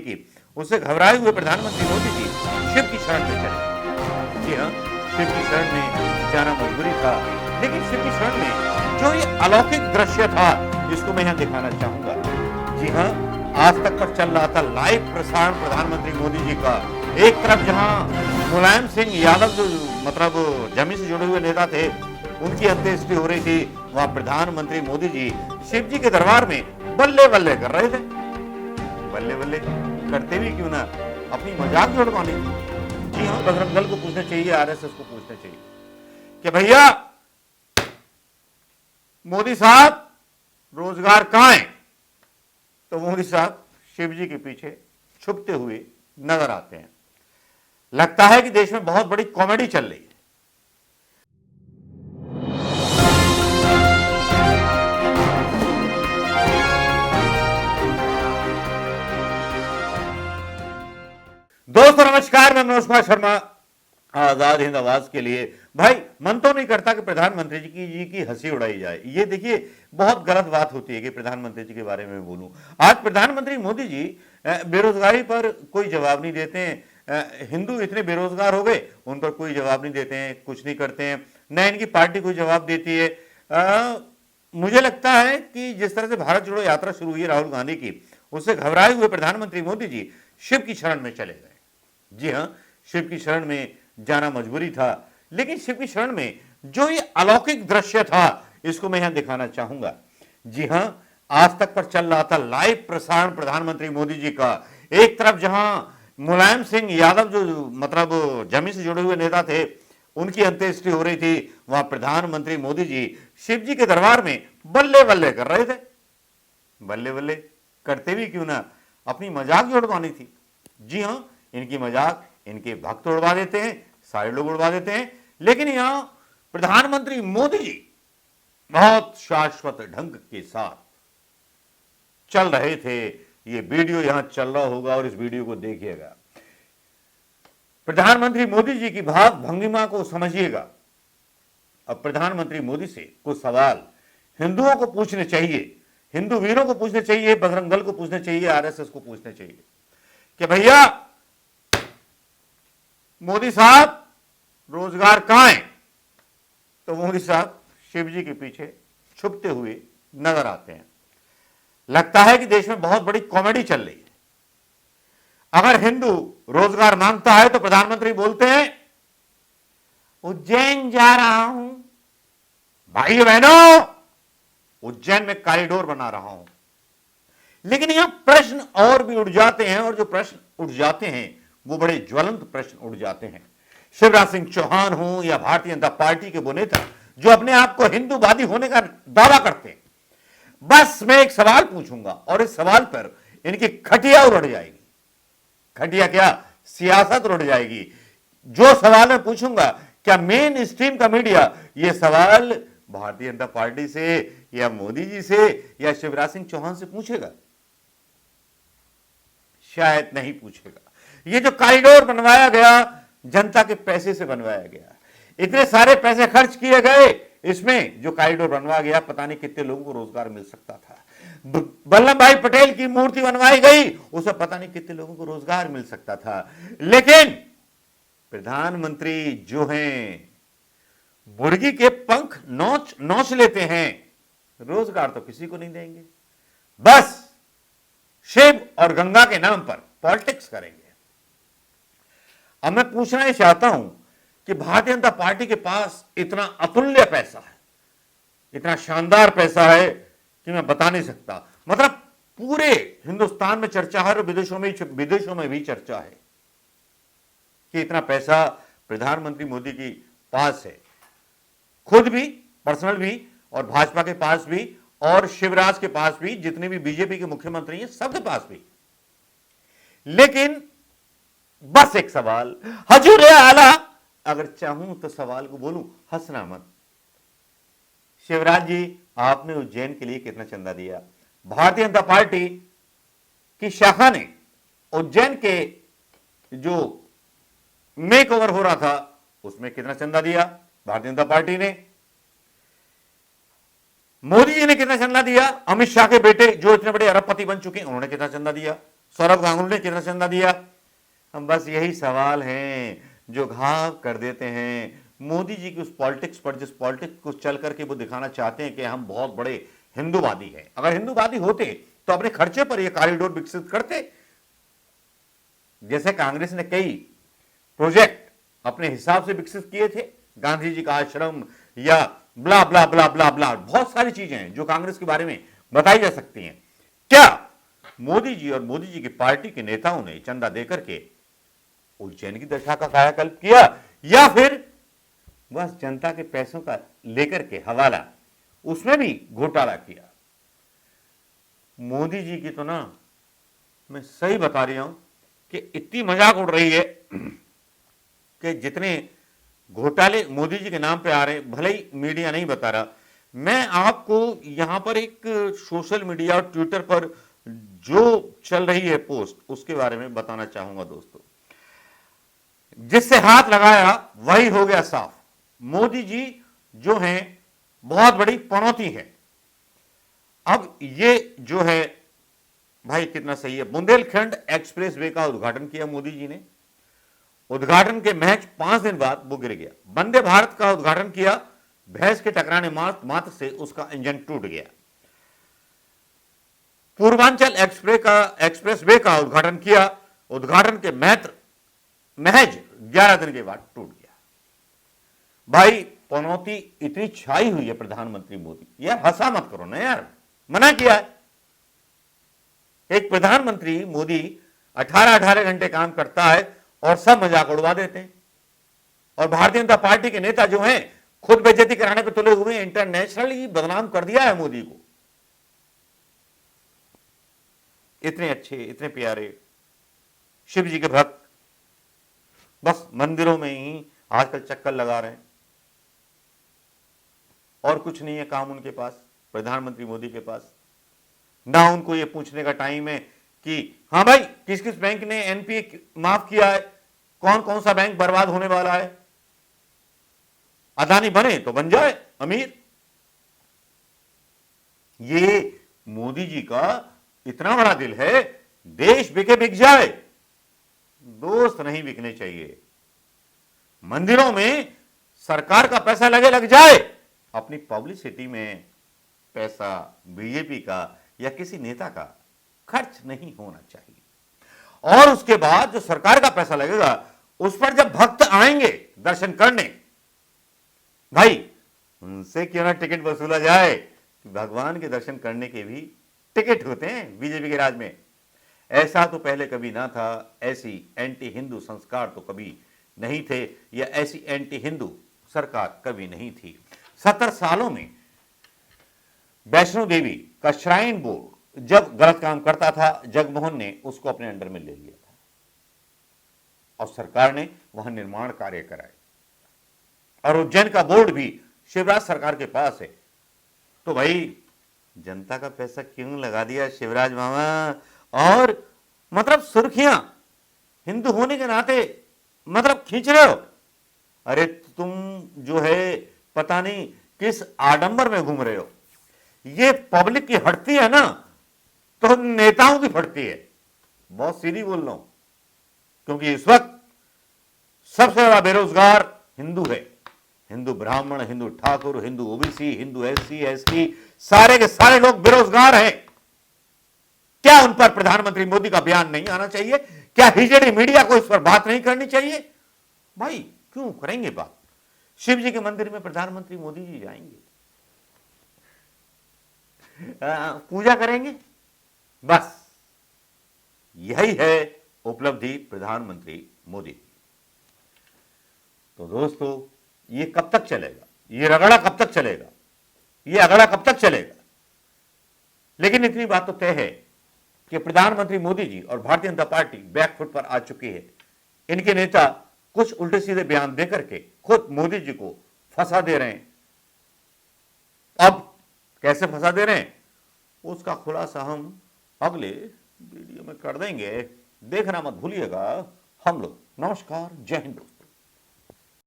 की उससे घबराए हुए प्रधानमंत्री मोदी जी शिव की शरण में चले। जी हाँ, शिव की शरण में जाना मजबूरी था, लेकिन शिव की शरण में जो ये अलौकिक दृश्य था इसको मैं यहाँ दिखाना चाहूंगा। जी हाँ, आज तक पर चल रहा था लाइव प्रसारण प्रधानमंत्री मोदी जी का। एक तरफ जहां मुलायम सिंह यादव जो मतलब जमीन से जुड़े हुए नेता थे उनकी अंत्येष्टि हो रही थी, वहां प्रधानमंत्री मोदी जी शिव जी के दरबार में बल्ले बल्ले कर रहे थे। बल्ले बल्ले करते भी क्यों ना, अपनी मजाक जोड़वानी थी। जी हाँ, बजरंग दल को पूछना चाहिए, आरएसएस को पूछना चाहिए कि भैया मोदी साहब रोजगार कहां है? तो मोदी साहब शिव जी के पीछे छुपते हुए नजर आते हैं। लगता है कि देश में बहुत बड़ी कॉमेडी चल रही है। दोस्तों नमस्कार, मैं मनोज कुमार शर्मा आजाद हिंद आवाज के लिए। भाई मन तो नहीं करता कि प्रधानमंत्री जी की हंसी उड़ाई जाए। ये देखिए बहुत गलत बात होती है कि प्रधानमंत्री जी के बारे में बोलूं। आज प्रधानमंत्री मोदी जी बेरोजगारी पर कोई जवाब नहीं देते हैं। हिंदू इतने बेरोजगार हो गए, उन पर कोई जवाब नहीं देते हैं, कुछ नहीं करते हैं, न इनकी पार्टी कोई जवाब देती है। मुझे लगता है कि जिस तरह से भारत जोड़ो यात्रा शुरू हुई राहुल गांधी की, उससे घबराए हुए प्रधानमंत्री मोदी जी शिव की शरण में चले गए। जी हां, शिव की शरण में जाना मजबूरी था, लेकिन शिव की शरण में जो ये अलौकिक दृश्य था इसको मैं यहां दिखाना चाहूंगा। जी हां, आज तक पर चल रहा था लाइव प्रसारण प्रधानमंत्री मोदी जी का। एक तरफ जहां मुलायम सिंह यादव जो मतलब जमीन से जुड़े हुए नेता थे उनकी अंत्येष्टि हो रही थी, वहां प्रधानमंत्री मोदी जी शिव जी के दरबार में बल्ले बल्ले कर रहे थे। बल्ले बल्ले करते भी क्यों ना, अपनी मजाक जोड़वानी थी। जी हां, इनकी मजाक इनके भक्त उड़वा देते हैं, सारे लोग उड़वा देते हैं, लेकिन यहां प्रधानमंत्री मोदी जी बहुत शाश्वत ढंग के साथ चल रहे थे। ये वीडियो यहां चल रहा होगा और इस वीडियो को देखिएगा। प्रधानमंत्री मोदी जी की भाव भंगिमा को समझिएगा। अब प्रधानमंत्री मोदी से कुछ सवाल हिंदुओं को पूछने चाहिए, हिंदू वीरों को पूछने चाहिए, बजरंग दल को पूछने चाहिए, आरएसएस को पूछने चाहिए कि भैया मोदी साहब रोजगार कहां है? तो मोदी साहब शिव जी के पीछे छुपते हुए नजर आते हैं। लगता है कि देश में बहुत बड़ी कॉमेडी चल रही है। अगर हिंदू रोजगार मांगता है तो प्रधानमंत्री बोलते हैं उज्जैन जा रहा हूं, भाइयों बहनों उज्जैन में कॉरिडोर बना रहा हूं। लेकिन यहां प्रश्न और भी उठ जाते हैं, और जो प्रश्न उठ जाते हैं वो बड़े ज्वलंत प्रश्न उठ जाते हैं। शिवराज सिंह चौहान हो या भारतीय जनता पार्टी के वो नेता जो अपने आप को हिंदूवादी होने का दावा करते हैं, बस मैं एक सवाल पूछूंगा और इस सवाल पर इनकी खटिया उड़ जाएगी। खटिया क्या, सियासत उड़ जाएगी। जो सवाल मैं पूछूंगा, क्या मेन स्ट्रीम का मीडिया ये सवाल भारतीय जनता पार्टी से या मोदी जी से या शिवराज सिंह चौहान से पूछेगा? शायद नहीं पूछेगा। ये जो कॉरिडोर बनवाया गया जनता के पैसे से बनवाया गया, इतने सारे पैसे खर्च किए गए, इसमें जो कॉरिडोर बनवाया गया पता नहीं कितने लोगों को रोजगार मिल सकता था। वल्लभ भाई पटेल की मूर्ति बनवाई गई, उसमें पता नहीं कितने लोगों को रोजगार मिल सकता था। लेकिन प्रधानमंत्री जो हैं मुर्गी के पंख नोच नोच लेते हैं, रोजगार तो किसी को नहीं देंगे, बस शिव और गंगा के नाम पर पॉलिटिक्स करेंगे। अब मैं पूछना ही चाहता हूं कि भारतीय जनता पार्टी के पास इतना अतुल्य पैसा है, इतना शानदार पैसा है कि मैं बता नहीं सकता। मतलब पूरे हिंदुस्तान में चर्चा है और विदेशों में भी चर्चा है कि इतना पैसा प्रधानमंत्री मोदी के पास है, खुद भी पर्सनल भी और भाजपा के पास भी और शिवराज के पास भी, जितने भी बीजेपी के मुख्यमंत्री हैं सबके पास भी। लेकिन बस एक सवाल, हजूर आला, अगर चाहूं तो सवाल को बोलूं, हंसना मत। शिवराज जी, आपने उज्जैन के लिए कितना चंदा दिया? भारतीय जनता पार्टी की शाखा ने उज्जैन के जो मेक ओवर हो रहा था उसमें कितना चंदा दिया? भारतीय जनता पार्टी ने। मोदी जी ने कितना चंदा दिया? अमित शाह के बेटे जो इतने बड़े अरबपति बन चुके हैं, उन्होंने कितना चंदा दिया? सौरभ गांगुली ने कितना चंदा दिया? हम बस यही सवाल हैं जो घाव कर देते हैं मोदी जी की उस पॉलिटिक्स पर, जिस पॉलिटिक्स को चल करके वो दिखाना चाहते हैं कि हम बहुत बड़े हिंदूवादी हैं। अगर हिंदूवादी होते तो अपने खर्चे पर यह कॉरिडोर विकसित करते। जैसे कांग्रेस ने कई प्रोजेक्ट अपने हिसाब से विकसित किए थे, गांधी जी का आश्रम या ब्ला ब्ला ब्ला ब्ला ब्ला, बहुत सारी चीजें हैं जो कांग्रेस के बारे में बताई जा सकती हैं। क्या मोदी जी और मोदी जी की पार्टी के नेताओं ने चंदा देकर के उज्जैन की दशा का कायाकल्प किया, या फिर बस जनता के पैसों का लेकर के हवाला, उसमें भी घोटाला किया? मोदी जी की तो ना, मैं सही बता रहा हूं कि इतनी मजाक उड़ रही है कि जितने घोटाले मोदी जी के नाम पे आ रहे हैं, भले ही मीडिया नहीं बता रहा, मैं आपको यहां पर एक सोशल मीडिया और ट्विटर पर जो चल रही है पोस्ट, उसके बारे में बताना चाहूंगा दोस्तों। जिससे हाथ लगाया वही हो गया साफ। मोदी जी जो हैं बहुत बड़ी पनौती है। अब ये जो है भाई कितना सही है, बुंदेलखंड एक्सप्रेस वे का उद्घाटन किया मोदी जी ने। उद्घाटन के महज 5 दिन बाद वो गिर गया। वंदे भारत का उद्घाटन किया, भैंस के टकराने मात्र से उसका इंजन टूट गया। पूर्वांचल एक्सप्रेस वे का उद्घाटन किया, उद्घाटन के महज 11 दिन के बाद टूट गया। भाई पनौती इतनी छाई हुई है प्रधानमंत्री मोदी, यार हंसा मत करो ना यार, मना किया है। एक प्रधानमंत्री मोदी 18 घंटे काम करता है और सब मजाक उड़वा देते हैं। और भारतीय जनता पार्टी के नेता जो हैं खुद बेइज्जती कराने पे तुले हुए, इंटरनेशनली बदनाम कर दिया है मोदी को। इतने अच्छे, इतने प्यारे शिव जी के भक्त बस मंदिरों में ही आजकल चक्कर लगा रहे हैं, और कुछ नहीं है काम उनके पास, प्रधानमंत्री मोदी के पास। ना उनको ये पूछने का टाइम है कि हां भाई किस किस बैंक ने एनपीए माफ किया है, कौन कौन सा बैंक बर्बाद होने वाला है। अदानी बने तो बन जाए अमीर। ये मोदी जी का इतना बड़ा दिल है, देश बिके बिक जाए, दोस्त नहीं बिकने चाहिए। मंदिरों में सरकार का पैसा लगे लग जाए, अपनी पब्लिसिटी में पैसा बीजेपी का या किसी नेता का खर्च नहीं होना चाहिए। और उसके बाद जो सरकार का पैसा लगेगा उस पर जब भक्त आएंगे दर्शन करने, भाई उनसे क्यों ना टिकट वसूला जाए। भगवान के दर्शन करने के भी टिकट होते हैं बीजेपी के राज में। ऐसा तो पहले कभी ना था, ऐसी एंटी हिंदू संस्कार तो कभी नहीं थे, या ऐसी एंटी हिंदू सरकार कभी नहीं थी। 70 सालों में वैष्णो देवी का श्राइन बोर्ड जब गलत काम करता था, जगमोहन ने उसको अपने अंडर में ले लिया था और सरकार ने वहां निर्माण कार्य कराए। और उज्जैन का बोर्ड भी शिवराज सरकार के पास है। तो भाई जनता का पैसा क्यों लगा दिया शिवराज मामा? और मतलब सुर्खियां हिंदू होने के नाते मतलब खींच रहे हो। अरे तुम जो है पता नहीं किस आडंबर में घूम रहे हो। ये पब्लिक की हटती है ना तो नेताओं की फटती है। बहुत सीधी बोल रहा हूं, क्योंकि इस वक्त सबसे ज्यादा बेरोजगार हिंदू है। हिंदू ब्राह्मण, Hindu Thakur, Hindu OBC, Hindu SC ST, सारे के सारे लोग बेरोजगार हैं। क्या उन पर प्रधानमंत्री मोदी का बयान नहीं आना चाहिए? क्या हिजड़ी मीडिया को इस पर बात नहीं करनी चाहिए? भाई क्यों करेंगे बात? शिव जी के मंदिर में प्रधानमंत्री मोदी जी जाएंगे, पूजा करेंगे, बस यही है उपलब्धि प्रधानमंत्री मोदी की। तो दोस्तों ये कब तक चलेगा? ये रगड़ा कब तक चलेगा? ये अगड़ा कब तक चलेगा? लेकिन इतनी बात तो तय है कि प्रधानमंत्री मोदी जी और भारतीय जनता पार्टी बैकफुट पर आ चुकी है। इनके नेता कुछ उल्टे सीधे बयान देकर के खुद मोदी जी को फंसा दे रहे हैं। अब कैसे फंसा दे रहे हैं उसका खुलासा हम अगले वीडियो में कर देंगे, देखना मत भूलिएगा हम लोग। नमस्कार, जय हिंद दोस्तों।